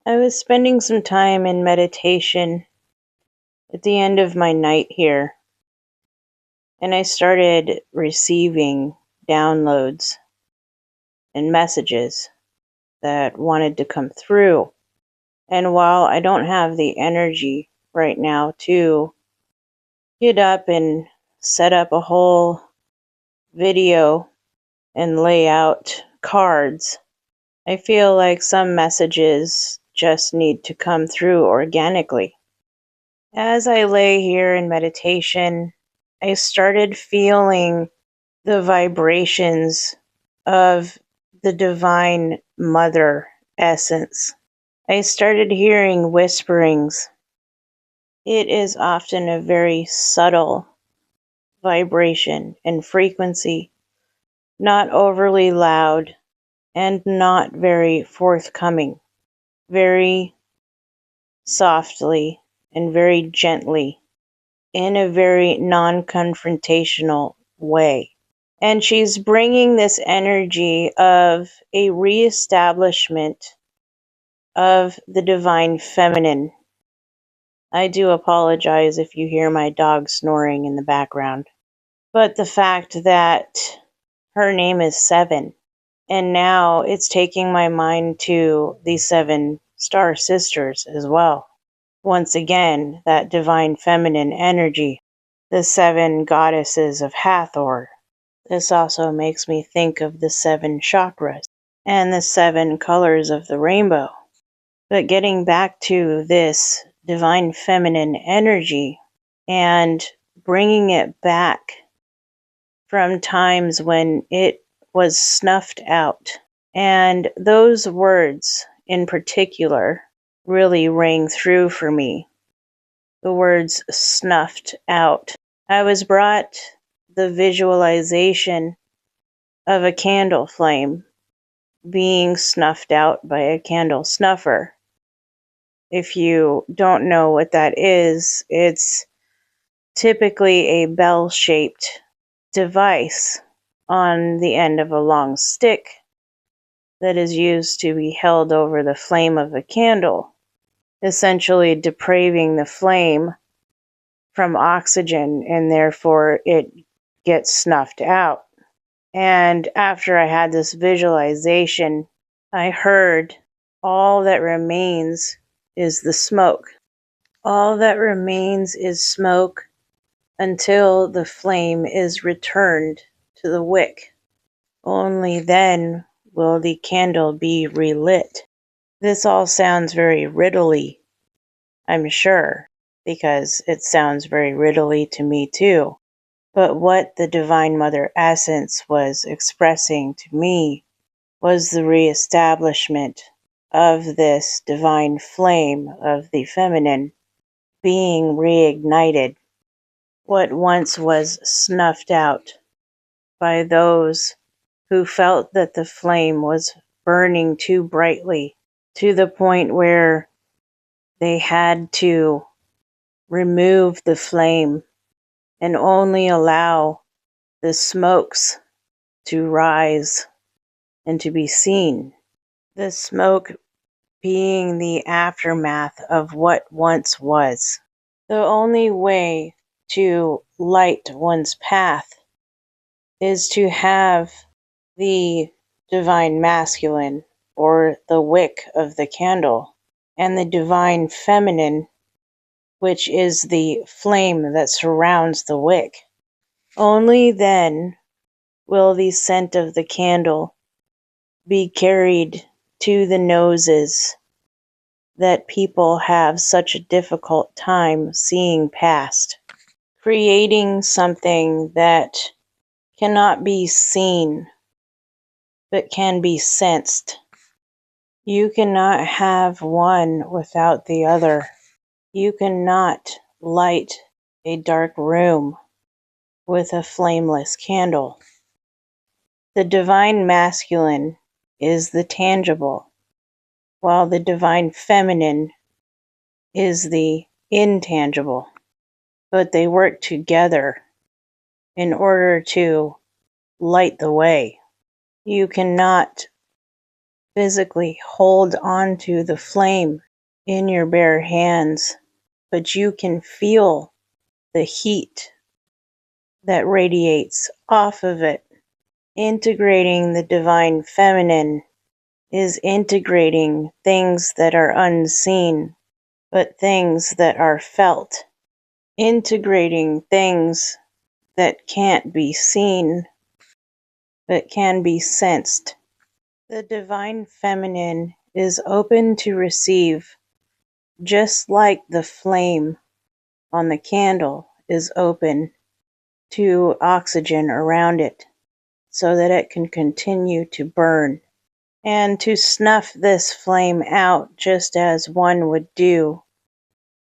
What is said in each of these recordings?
I was spending some time in meditation at the end of my night here, and I started receiving downloads and messages that wanted to come through. And while I don't have the energy right now to get up and set up a whole video and lay out cards, I feel like some messages just need to come through organically. As I lay here in meditation, I started feeling the vibrations of the Divine Mother essence. I started hearing whisperings. It is often a very subtle vibration and frequency, not overly loud and not very forthcoming, very softly and very gently, in a very non-confrontational way. And she's bringing this energy of a reestablishment of the divine feminine. I do apologize if you hear my dog snoring in the background. But the fact that her name is Seven, and now it's taking my mind to the Seven Star Sisters as well. Once again, that divine feminine energy, the seven goddesses of Hathor. This also makes me think of the seven chakras and the seven colors of the rainbow. But getting back to this divine feminine energy and bringing it back from times when it was snuffed out. And those words in particular really rang through for me. The words snuffed out. I was brought the visualization of a candle flame being snuffed out by a candle snuffer. If you don't know what that is, it's typically a bell-shaped device on the end of a long stick that is used to be held over the flame of a candle, essentially depraving the flame from oxygen, and therefore it gets snuffed out. And after I had this visualization, I heard, all that remains is the smoke. All that remains is smoke until the flame is returned to the wick. Only then will the candle be relit. This all sounds very riddly, I'm sure, because it sounds very riddly to me too. But what the Divine Mother Essence was expressing to me was the reestablishment of this divine flame of the feminine being reignited. What once was snuffed out by those who felt that the flame was burning too brightly to the point where they had to remove the flame and only allow the smokes to rise and to be seen. The smoke being the aftermath of what once was. The only way to light one's path is to have the divine masculine, or the wick of the candle, and the divine feminine, which is the flame that surrounds the wick. Only then will the scent of the candle be carried to the noses that people have such a difficult time seeing past, creating something that cannot be seen but can be sensed. You cannot have one without the other. You cannot light a dark room with a flameless candle. The divine masculine is the tangible, while the divine feminine is the intangible. But they work together in order to light the way. You cannot physically hold onto the flame in your bare hands, but you can feel the heat that radiates off of it. Integrating the divine feminine is integrating things that are unseen, but things that are felt. Integrating things that can't be seen, but can be sensed. The divine feminine is open to receive, just like the flame on the candle is open to oxygen around it, so that it can continue to burn. And to snuff this flame out, just as one would do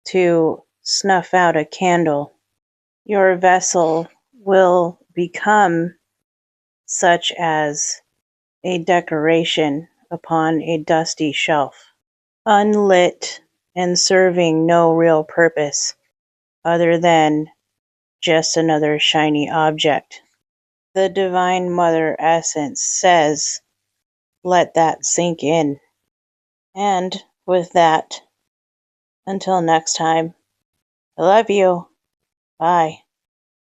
to snuff out a candle, your vessel will become such as a decoration upon a dusty shelf, unlit and serving no real purpose other than just another shiny object. The Divine Mother Essence says, let that sink in. And with that, until next time, I love you. Bye.